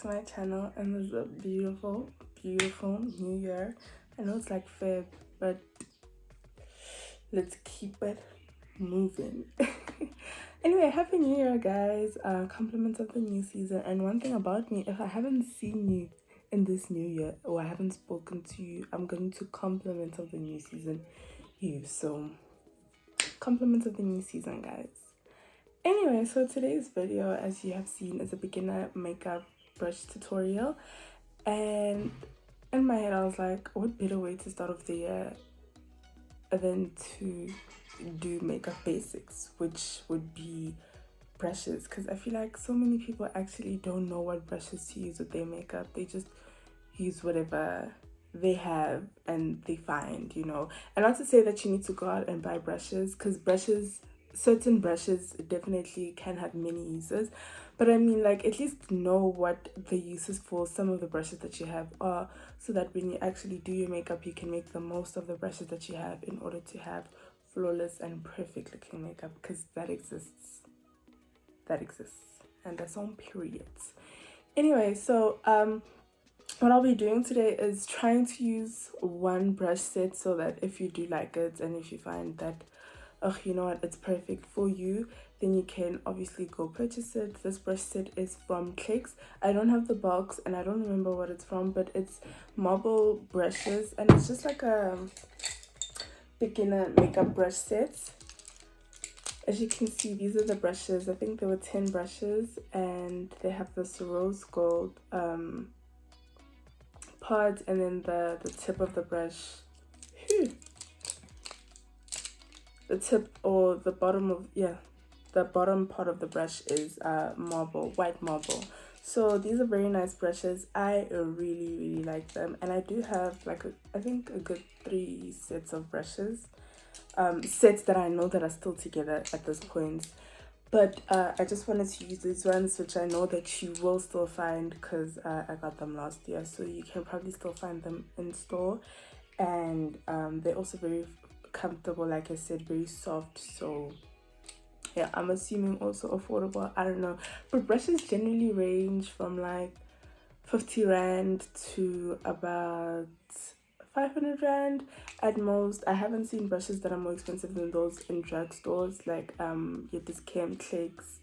to my channel, and this is a beautiful new year. I know it's like Feb, but let's keep it moving. Anyway, happy new year, guys. Compliments of the new season. And one thing about me, if I haven't seen you in this new year or I haven't spoken to you, I'm going to compliments of the new season you. So compliments of the new season, guys. Anyway, so today's video, as you have seen, is a beginner makeup brush tutorial. And in my head, I was like, what better way to start off the year than to do makeup basics, which would be brushes, because I feel like so many people actually don't know what brushes to use with their makeup. They just use whatever they have and they find, you know. And not to say that you need to go out and buy brushes, because certain brushes definitely can have many uses, but I mean, like, at least know what the uses for some of the brushes that you have are, so that when you actually do your makeup, you can make the most of the brushes that you have in order to have flawless and perfect looking makeup, because that exists, and that's on periods. Anyway, so what I'll be doing today is trying to use one brush set, so that if you do like it and if you find that, oh, you know what, it's perfect for you, then you can obviously go purchase it. This brush set is from Clicks. I don't have the box and I don't remember what it's from, but it's marble brushes, and it's just like a beginner makeup brush set. As you can see, these are the brushes. I think there were 10 brushes, and they have this rose gold part, and then the tip of the brush, the tip or the bottom of, the bottom part of the brush is white marble. So these are very nice brushes. I really like them, and I do have like I think a good 3 sets of brushes, sets that I know that are still together at this point. But I just wanted to use these ones, which I know that you will still find, because I got them last year, so you can probably still find them in store. And they're also very comfortable, like I said, very soft. So yeah, I'm assuming also affordable. I don't know, but brushes generally range from like 50 rand to about 500 rand at most. I haven't seen brushes that are more expensive than those in drugstores, like your Discam, Clicks,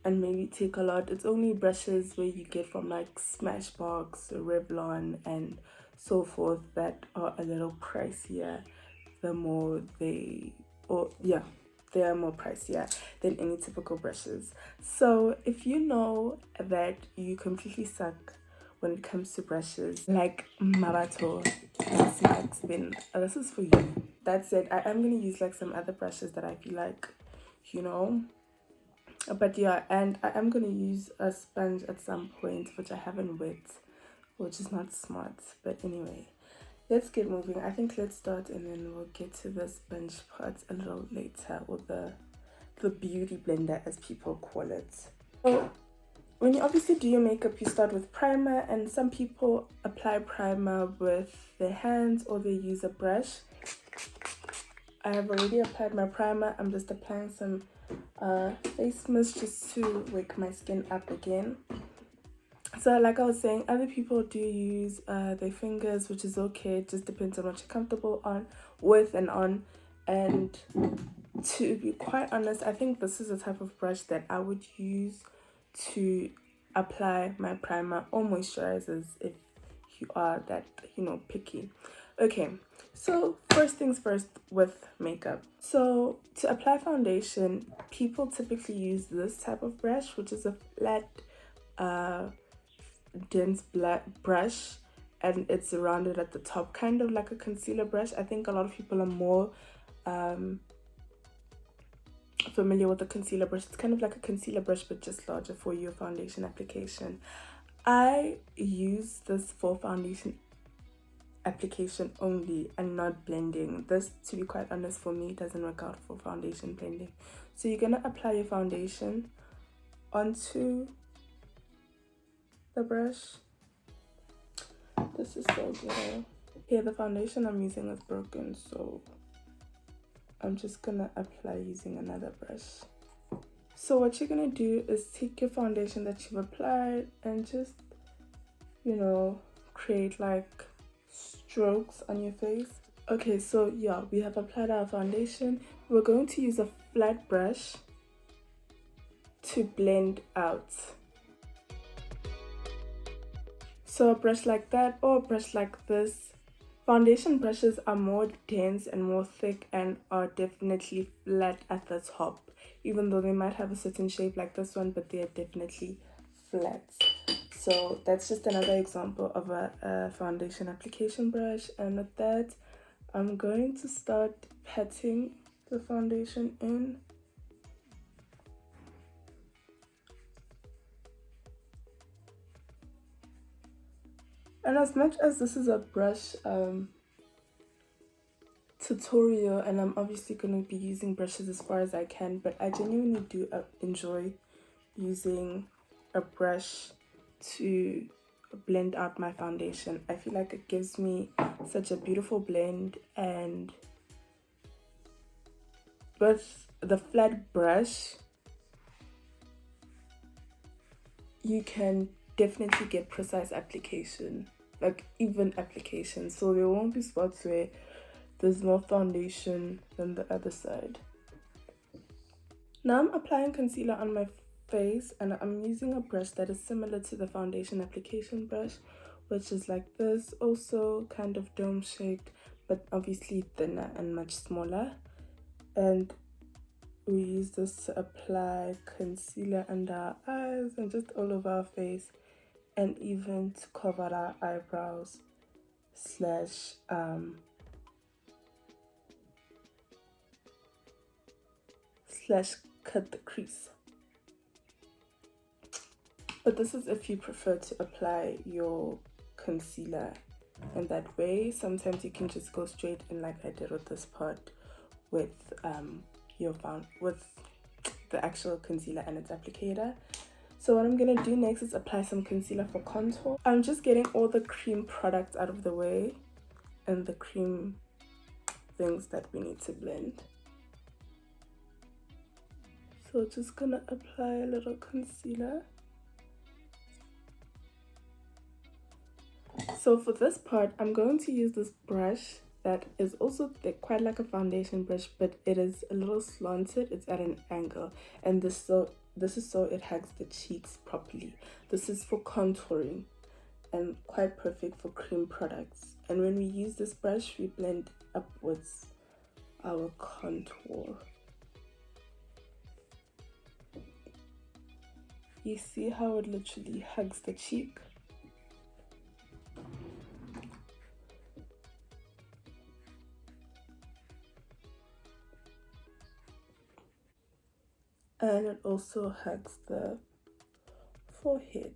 and maybe Take a Lot. It's only brushes where you get from like Smashbox, Revlon, and so forth that are a little pricier. They are more pricier than any typical brushes. So if you know that you completely suck when it comes to brushes, like Mabato and Smacks, then this is for you. That said, I am going to use like some other brushes that I feel like, you know. But yeah, and I am going to use a sponge at some point, which I haven't wet, which is not smart. But anyway, let's get moving. I think let's start, and then we'll get to the sponge part a little later, or the beauty blender, as people call it. So when you obviously do your makeup, you start with primer, and some people apply primer with their hands or they use a brush. I have already applied my primer. I'm just applying some face mist just to wake my skin up again. So like I was saying, other people do use their fingers, which is okay. It just depends on what you're comfortable with and on. And to be quite honest, I think this is the type of brush that I would use to apply my primer or moisturizers if you are that, you know, picky. Okay, so first things first with makeup. So to apply foundation, people typically use this type of brush, which is a flat dense black brush, and it's rounded at the top, kind of like a concealer brush. I think a lot of people are more familiar with the concealer brush. It's kind of like a concealer brush, but just larger for your foundation application. I use this for foundation application only and not blending. This, to be quite honest, for me doesn't work out for foundation blending. So you're gonna apply your foundation onto the brush. This is so good. Here, the foundation I'm using is broken, so I'm just gonna apply using another brush. So what you're gonna do is take your foundation that you've applied and just you know, create like strokes on your face. Okay, so yeah, we have applied our foundation. We're going to use a flat brush to blend out. So a brush like that or a brush like this. Foundation brushes are more dense and more thick and are definitely flat at the top, even though they might have a certain shape like this one, but they are definitely flat. So that's just another example of a foundation application brush. And with that, I'm going to start patting the foundation in. And as much as this is a brush tutorial, and I'm obviously going to be using brushes as far as I can, but I genuinely do enjoy using a brush to blend out my foundation. I feel like it gives me such a beautiful blend, and with the flat brush you can definitely get precise application, like even application, so there won't be spots where there's more foundation than the other side. Now I'm applying concealer on my face, and I'm using a brush that is similar to the foundation application brush, which is like this, also kind of dome shaped, but obviously thinner and much smaller. And we use this to apply concealer under our eyes and just all over our face, and even to cover our eyebrows slash cut the crease. But this is if you prefer to apply your concealer in that way. Sometimes you can just go straight in like I did with this part with with the actual concealer and its applicator. So what I'm gonna do next is apply some concealer for contour. I'm just getting all the cream products out of the way and the cream things that we need to blend. So just gonna apply a little concealer. So for this part, I'm going to use this brush that is also quite like a foundation brush, but it is a little slanted. It's at an angle, and this is so it hugs the cheeks properly. This is for contouring and quite perfect for cream products. And when we use this brush, we blend upwards our contour. You see how it literally hugs the cheek? And it also hugs the forehead.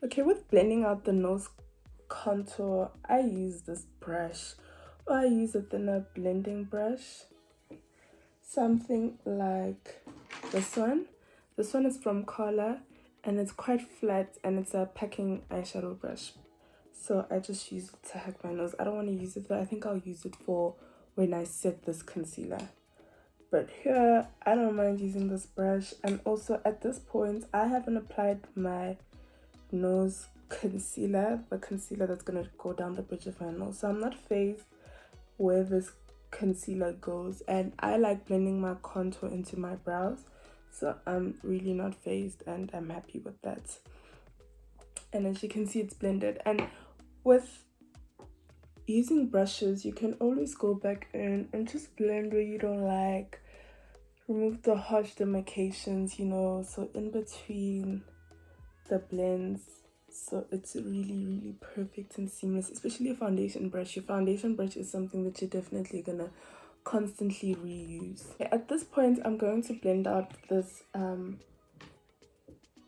Okay, with blending out the nose contour, I use this brush, or I use a thinner blending brush. Something like this one. This one is from Color, and it's quite flat, and it's a packing eyeshadow brush. So I just use it to hug my nose. I don't want to use it though. I think I'll use it for when I set this concealer. But here, I don't mind using this brush. And also at this point, I haven't applied my nose concealer, the concealer that's going to go down the bridge of my nose. So I'm not phased where this concealer goes. And I like blending my contour into my brows. So I'm really not phased, and I'm happy with that. And as you can see, it's blended. And with using brushes, you can always go back in and just blend where you don't like. Remove the harsh demarcations, you know, so in between the blends, so it's really perfect and seamless. Especially a foundation brush. Your foundation brush is something that you're definitely gonna constantly reuse. At this point, I'm going to blend out this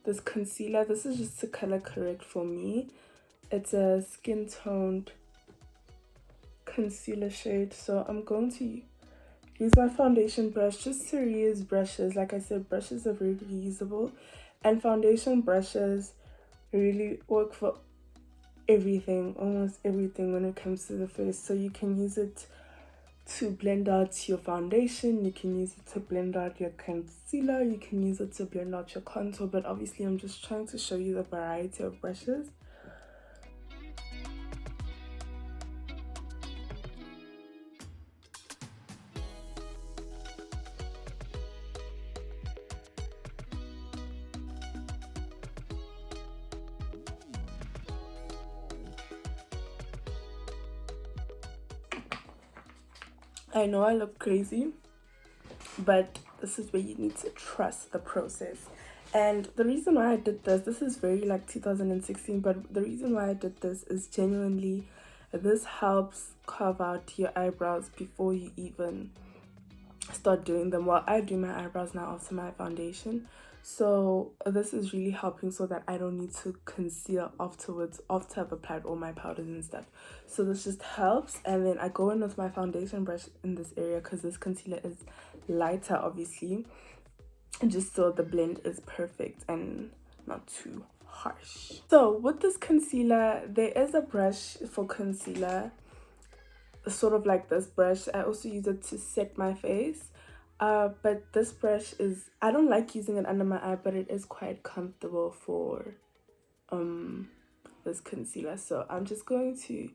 this concealer. This is just to color correct for me. It's a skin toned concealer shade, so I'm going to use my foundation brush just to reuse brushes. Like I said, brushes are very reusable, and foundation brushes really work for everything, almost everything when it comes to the face. So you can use it to blend out your foundation, you can use it to blend out your concealer, you can use it to blend out your contour, but obviously I'm just trying to show you the variety of brushes. I know I look crazy, but this is where you need to trust the process. And the reason why I did this is very like 2016, but the reason why I did this is genuinely this helps carve out your eyebrows before you even start doing them. Well, I do my eyebrows now after my foundation, so this is really helping so that I don't need to conceal afterwards after I've applied all my powders and stuff. So this just helps. And then I go in with my foundation brush in this area because this concealer is lighter, obviously, and just so the blend is perfect and not too harsh. So with this concealer, there is a brush for concealer, sort of like this brush. I also use it to set my face, but this brush is, I don't like using it under my eye, but it is quite comfortable for this concealer. So I'm just going to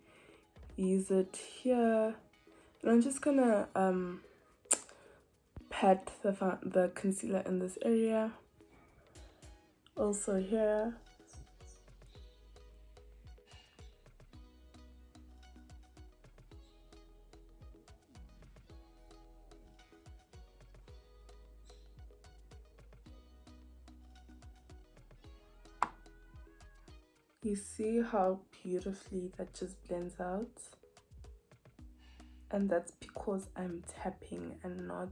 use it here, and I'm just gonna pat the concealer in this area, also here. You see how beautifully that just blends out? And that's because I'm tapping and not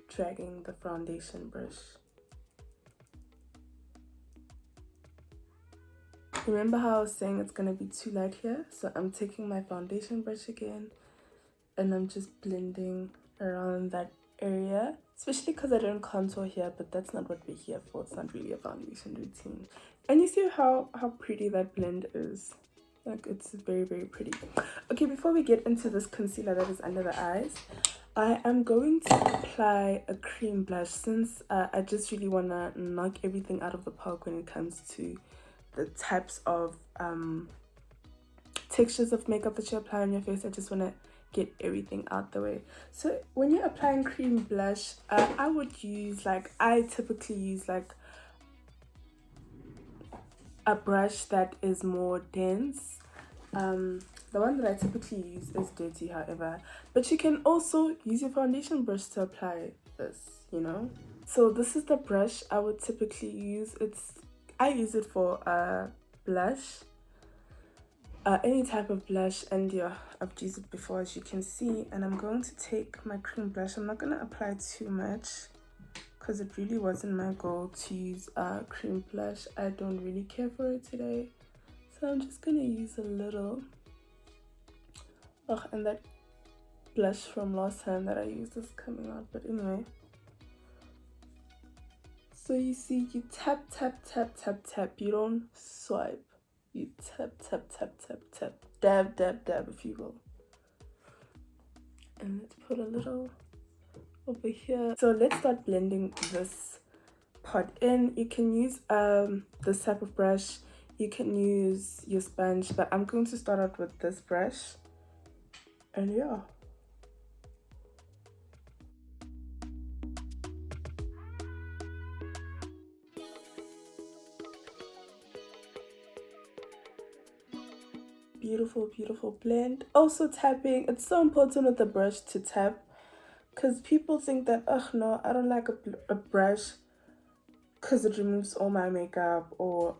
dragging the foundation brush. Remember how I was saying it's gonna be too light here? So I'm taking my foundation brush again and I'm just blending around that area, especially because I don't contour here, but that's not what we're here for. It's not really a foundation routine. And you see how pretty that blend is? Like, it's very, very pretty. Okay, before we get into this concealer that is under the eyes, I am going to apply a cream blush, since I just really want to knock everything out of the park when it comes to the types of textures of makeup that you apply on your face. I just want to get everything out the way. So when you're applying cream blush, I would use, like, I typically use like a brush that is more dense. The one that I typically use is dirty, however, but you can also use your foundation brush to apply this, you know. So this is the brush I would typically use. I use it for blush, any type of blush, and yeah, I've used it before, as you can see. And I'm going to take my cream blush. I'm not going to apply too much because it really wasn't my goal to use cream blush. I don't really care for it today, so I'm just gonna use a little. Oh, and that blush from last time that I used is coming out, but anyway. So you see, you tap, tap, tap, tap, tap. You don't swipe. You tap, tap, tap, tap, tap. Dab, dab, dab, if you will. And let's put a little over here. So let's start blending this part in. You can use this type of brush. You can use your sponge, but I'm going to start out with this brush. And yeah. Beautiful, beautiful blend. Also tapping. It's so important with the brush to tap, because people think that, oh no, I don't like a brush because it removes all my makeup, or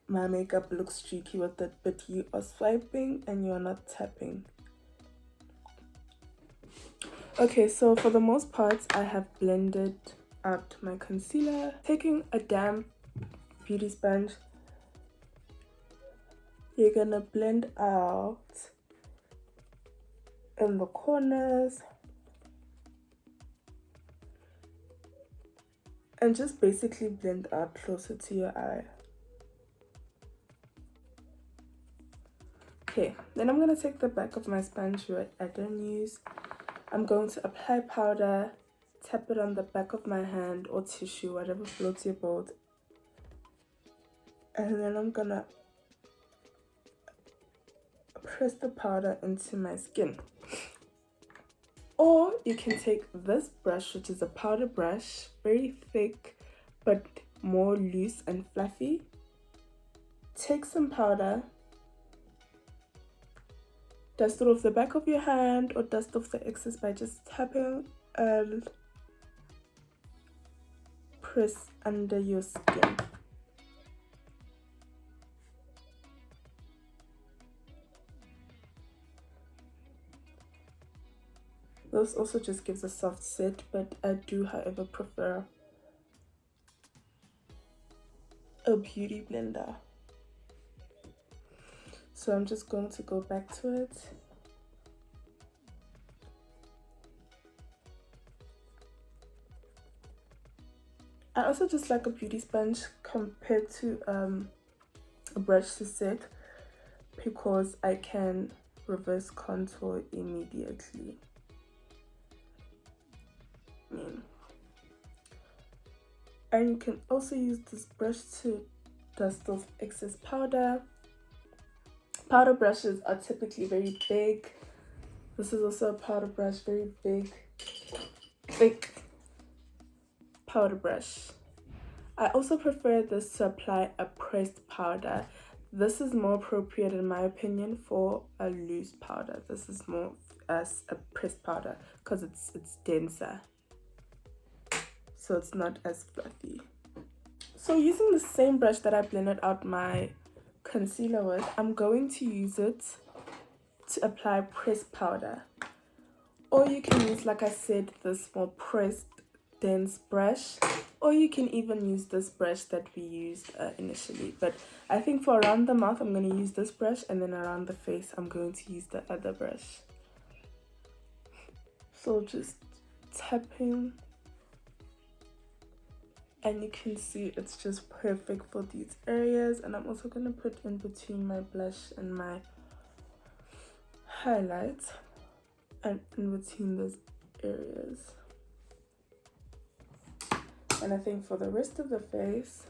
my makeup looks streaky with it, but you are swiping and you are not tapping. Okay, so for the most part, I have blended out my concealer. Taking a damp beauty sponge, you're gonna blend out in the corners and just basically blend out closer to your eye. Okay, then I'm going to take the back of my sponge which I don't use. I'm going to apply powder, tap it on the back of my hand or tissue, whatever floats your boat. And then I'm going to press the powder into my skin. Or you can take this brush, which is a powder brush, very thick but more loose and fluffy. Take some powder, dust it off the back of your hand or dust off the excess by just tapping and press under your skin. This also just gives a soft set, but I do however prefer a beauty blender. So I'm just going to go back to it. I also just like a beauty sponge compared to a brush to set because I can reverse contour immediately. And you can also use this brush to dust off excess powder. Powder brushes are typically very big. This is also a powder brush, very big, thick powder brush. I also prefer this to apply a pressed powder. This is more appropriate in my opinion for a loose powder. This is more as a pressed powder because it's denser, so it's not as fluffy. So using the same brush that I blended out my concealer with, I'm going to use it to apply pressed powder. Or you can use, like I said, this more pressed dense brush, or you can even use this brush that we used initially. But I think for around the mouth I'm going to use this brush, and then around the face I'm going to use the other brush. So just tapping, and you can see it's just perfect for these areas. And I'm also going to put in between my blush and my highlight and in between those areas. And I think for the rest of the face,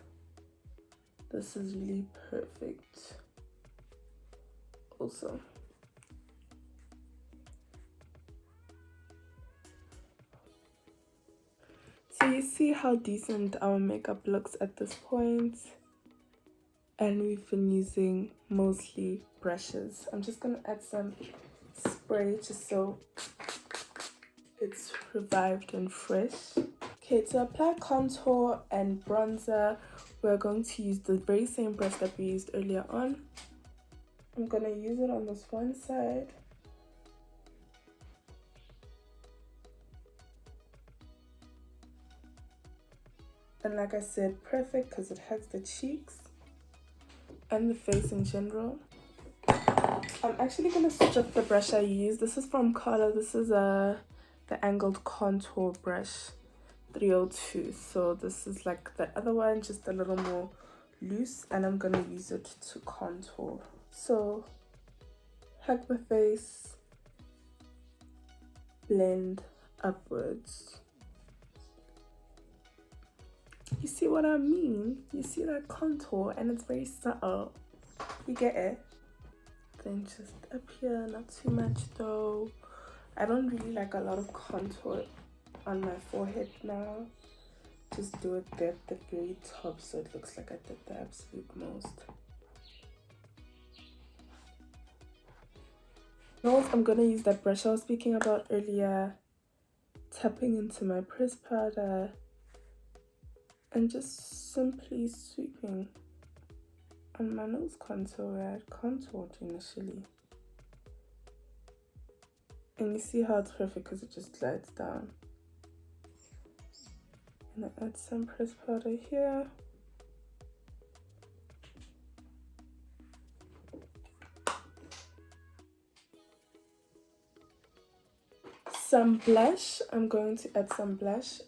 this is really perfect also. So you see how decent our makeup looks at this point, and we've been using mostly brushes. I'm just gonna add some spray just so it's revived and fresh. Okay, to apply contour and bronzer, we're going to use the very same brush that we used earlier on. I'm gonna use it on this one side. And like I said, perfect because it hugs the cheeks and the face in general. I'm actually going to switch up the brush I use. This is from Carla. This is the angled contour brush 302. So this is like the other one, just a little more loose, and I'm going to use it to contour. So hug the face, blend upwards. You see what I mean? You see that contour, and it's very subtle. You get it? Then just up here, not too much though. I don't really like a lot of contour on my forehead now. Just do it there at the very top so it looks like I did the absolute most. Now I'm gonna use that brush I was speaking about earlier, tapping into my pressed powder and just simply sweeping on my nose contour where I had contoured initially. And you see how it's perfect because it just glides down. And I add some pressed powder here. Some blush. I'm going to add some blush.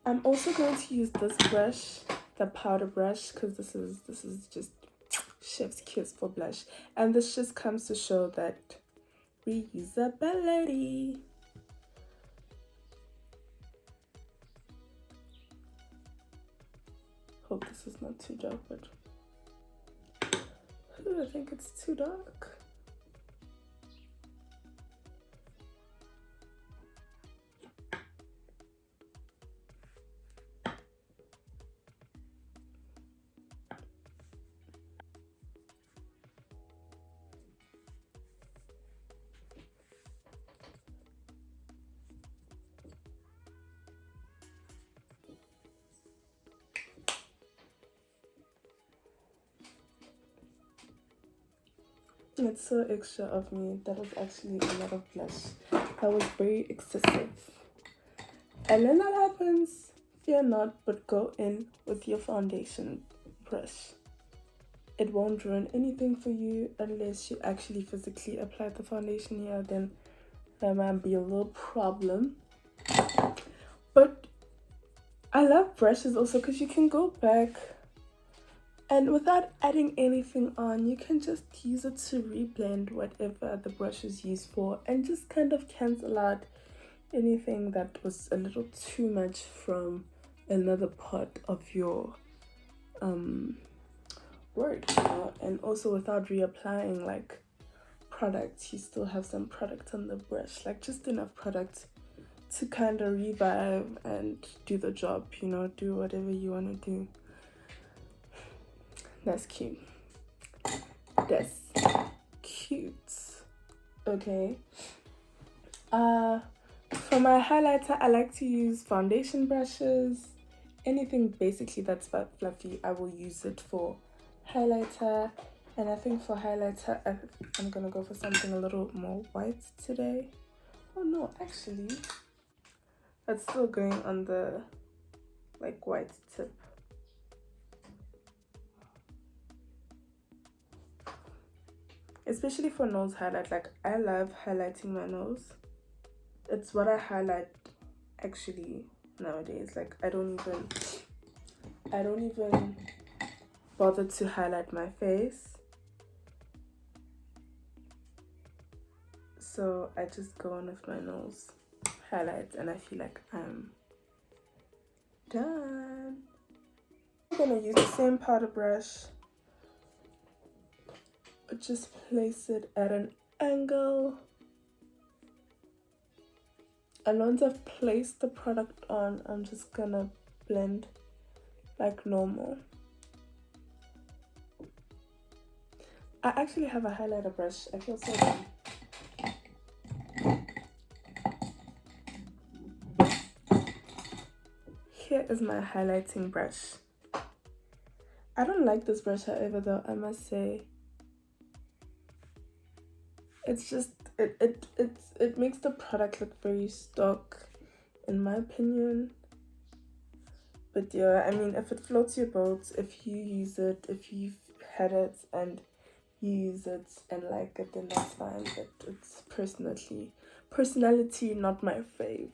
I'm also going to use this brush, the powder brush, because this is just chef's kiss for blush. And this just comes to show that reusability. Hope this is not too dark, but I think it's too dark. It's so extra of me. That was actually a lot of blush. That was very excessive. And when that happens, fear not, but go in with your foundation brush. It won't ruin anything for you unless you actually physically apply the foundation here. Then there might be a little problem. But I love brushes also because you can go back and without adding anything on, you can just use it to reblend whatever the brush is used for and just kind of cancel out anything that was a little too much from another part of your work, you know? And also without reapplying like products, you still have some product on the brush, like just enough product to kind of revive and do the job, you know, do whatever you want to do. That's cute. That's cute. Okay. For my highlighter, I like to use foundation brushes. Anything basically that's fluffy, I will use it for highlighter. And I think for highlighter, I'm gonna go for something a little more white today. Oh no, actually, that's still going on the like white tip. Especially for nose highlight, like I love highlighting my nose. It's what I highlight actually nowadays. Like I don't even bother to highlight my face. So I just go on with my nose highlights and I feel like I'm done. I'm gonna use the same powder brush, but just place it at an angle. And once I've placed the product on, I'm just gonna blend like normal. I actually have a highlighter brush. I feel so dumb. Here is my highlighting brush. I don't like this brush, however, though, I must say. It's just, it makes the product look very stock, in my opinion. But yeah, I mean, if it floats your boat, if you use it, if you've had it and you use it and like it, then that's fine. But it's personality, not my fave.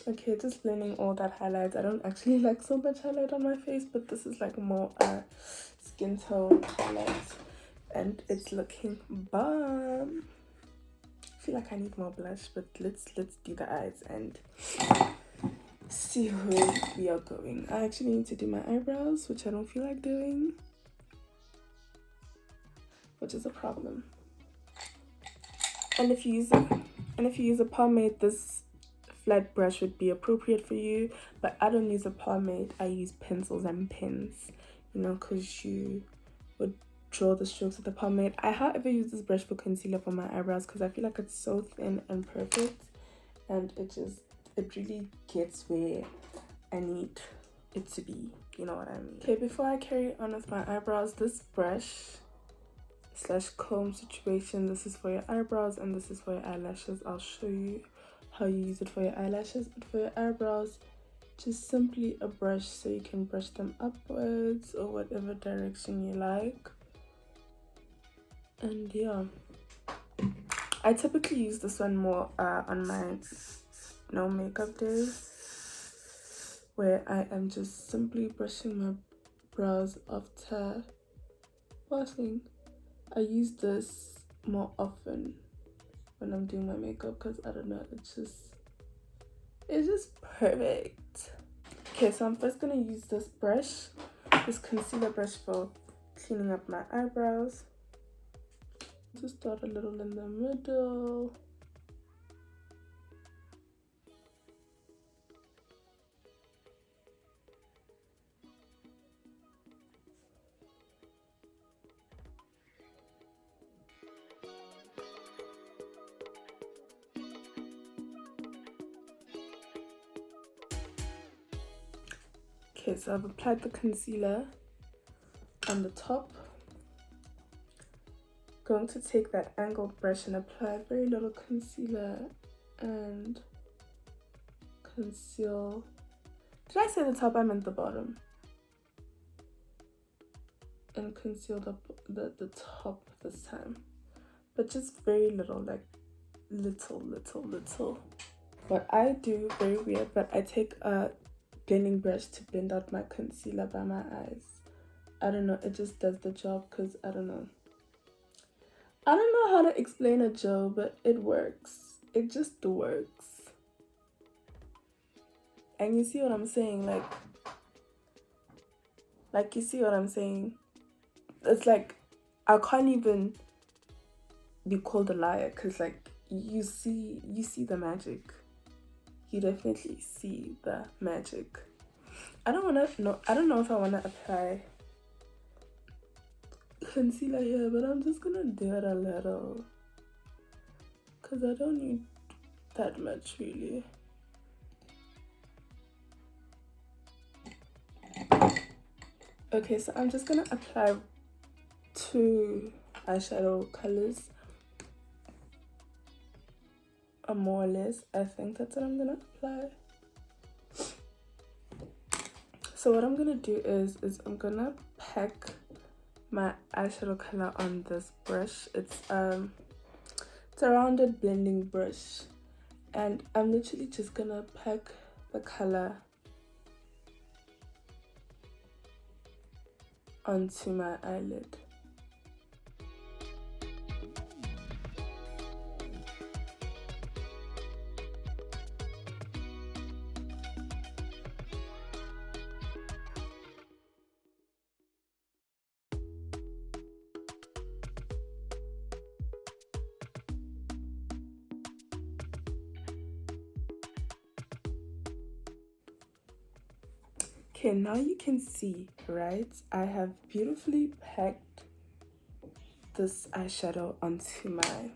Okay, just blending all that highlight. I don't actually like so much highlight on my face, but this is like more skin tone highlight, and it's looking bomb. I feel like I need more blush, but let's do the eyes and see where we are going. I actually need to do my eyebrows, which I don't feel like doing, which is a problem. And if you use a pomade, this flat brush would be appropriate for you, but I don't use a pomade. I use pencils and pens, you know, because you would draw the strokes with the pomade. I however use this brush for concealer for my eyebrows because I feel like it's so thin and perfect, and it really gets where I need it to be, you know what I mean. Okay, before I carry on with my eyebrows, this brush / comb situation, this is for your eyebrows and this is for your eyelashes. I'll show you how you use it for your eyelashes, but for your eyebrows, just simply a brush so you can brush them upwards or whatever direction you like. And yeah, I typically use this one more on my no makeup days, where I am just simply brushing my brows after washing. I use this more often when I'm doing my makeup because I don't know, it's just perfect. Okay, so I'm first gonna use this brush, this concealer brush for cleaning up my eyebrows. Just start a little in the middle. Okay, so I've applied the concealer on the top. Going to take that angled brush and apply very little concealer and conceal. Did I say the top? I meant the bottom. And conceal the top this time. But just very little, like little. What I do, very weird, but I take a blending brush to blend out my concealer by my eyes. I don't know, it just does the job because I don't know how to explain it, Joe, but it works. It just works. And you see what I'm saying? Like you see what I'm saying? It's like I can't even be called a liar because like you see the magic. You definitely see the magic. I don't know if I wanna apply concealer here, but I'm just gonna do it a little because I don't need that much really. Okay, so I'm just gonna apply 2 eyeshadow colors, or more or less. I think that's what I'm gonna apply. So what I'm gonna do is I'm gonna pack my eyeshadow color on this brush. It's a rounded blending brush, and I'm literally just gonna pack the color onto my eyelid. Okay, now you can see, right? I have beautifully packed this eyeshadow onto my...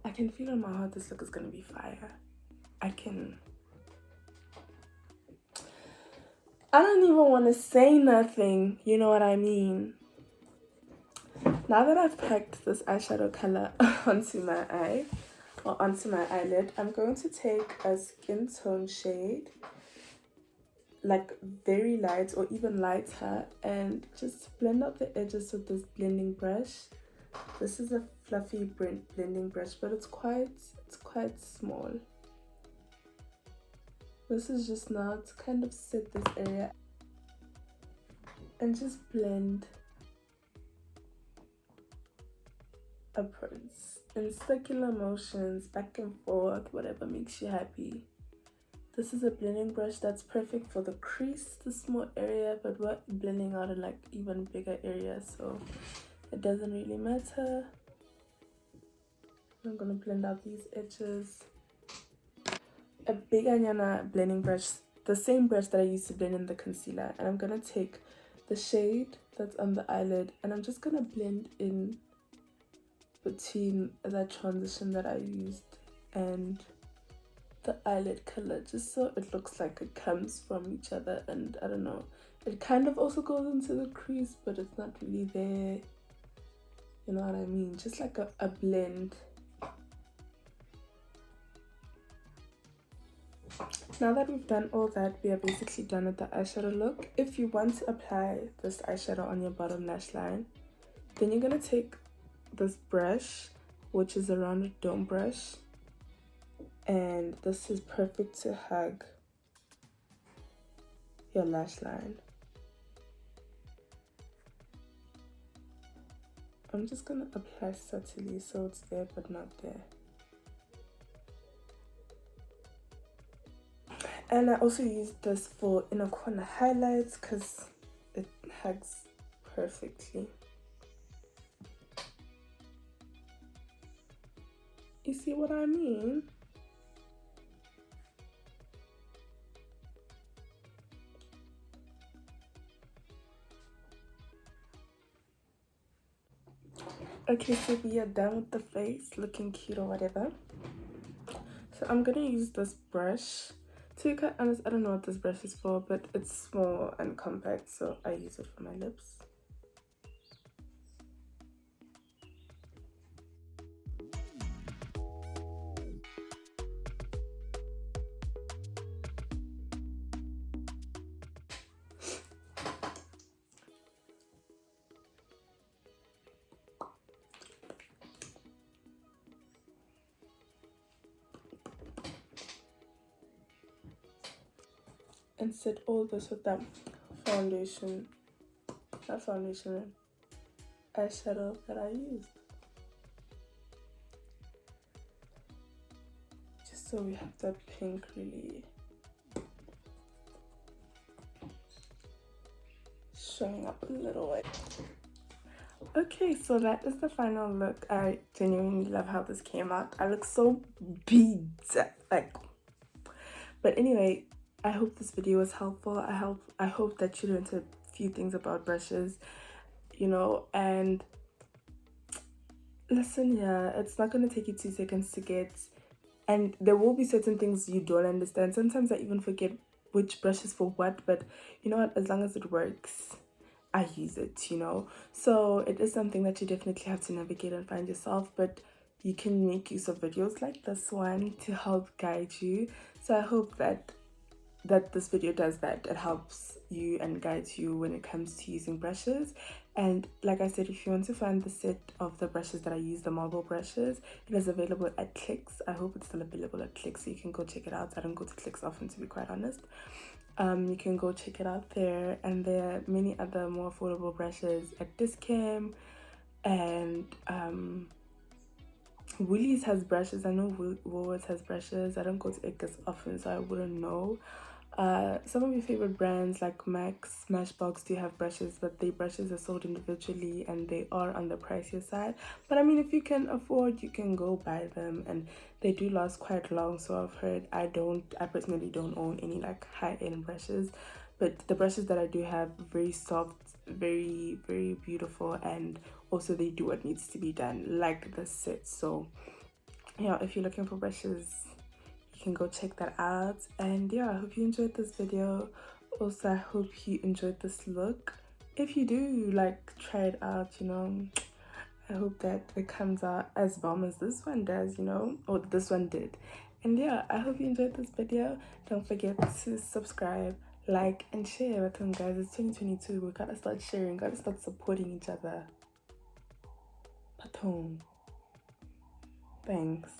I can feel in my heart this look is gonna be fire. I don't even want to say nothing, you know what I mean? Now that I've packed this eyeshadow color onto my eye, or onto my eyelid, I'm going to take a skin tone shade, like very light or even lighter, and just blend out the edges with this blending brush. This is a fluffy blending brush, but it's quite small. This is just now to kind of set this area and just blend upwards in circular motions, back and forth, whatever makes you happy. This is a blending brush that's perfect for the crease, the small area, but we're blending out in like even bigger areas, so it doesn't really matter. I'm gonna blend out these edges. A big Anyana blending brush, the same brush that I used to blend in the concealer, and I'm gonna take the shade that's on the eyelid and I'm just gonna blend in between that transition that I used and the eyelid color, just so it looks like it comes from each other. And I don't know, it kind of also goes into the crease, but it's not really there, you know what I mean? Just like a blend. Now that we've done all that, we are basically done with the eyeshadow look. If you want to apply this eyeshadow on your bottom lash line, then you're gonna take this brush, which is a rounded dome brush, and this is perfect to hug your lash line. I'm just gonna apply subtly so it's there but not there. And I also use this for inner corner highlights because it hugs perfectly. You see what I mean? Okay, so we are done with the face, looking cute or whatever. So I'm gonna use this brush. To be quite honest, I don't know what this brush is for, but it's small and compact, so I use it for my lips. And set all this with that foundation, eyeshadow that I used. Just so we have that pink really showing up a little bit. Okay, so that is the final look. I genuinely love how this came out. I look so beads, like. But anyway, I hope this video was helpful. I hope that you learned a few things about brushes, you know, and listen, yeah, it's not gonna take you 2 seconds to get, and there will be certain things you don't understand. Sometimes I even forget which brush is for what, but you know what, as long as it works, I use it, you know. So it is something that you definitely have to navigate and find yourself, but you can make use of videos like this one to help guide you. So I hope that this video does that. It helps you and guides you when it comes to using brushes. And like I said, if you want to find the set of the brushes that I use, the marble brushes, it is available at Clicks. I hope it's still available at Clicks, so you can go check it out. I don't go to Clicks often, to be quite honest. You can go check it out there, and there are many other more affordable brushes at Discam, and Woolies has brushes. I know Woolworths has brushes. I don't go to Edgar's often, so I wouldn't know. Some of your favorite brands like MAC, Smashbox do have brushes, but the brushes are sold individually and they are on the pricier side. But I mean, if you can afford, you can go buy them, and they do last quite long. So I've heard. I personally don't own any like high-end brushes, but the brushes that I do have, very soft, very, very beautiful, and also they do what needs to be done, like the set. So yeah, if you're looking for brushes, you can go check that out. And yeah, I hope you enjoyed this video. Also, I hope you enjoyed this look. If you do, like, try it out, you know. I hope that it comes out as bomb as this one does, you know, or this one did. And yeah, I hope you enjoyed this video. Don't forget to subscribe, like, and share with them, guys. It's 2022. We gotta start sharing, gotta start supporting each other. Paton. Thanks.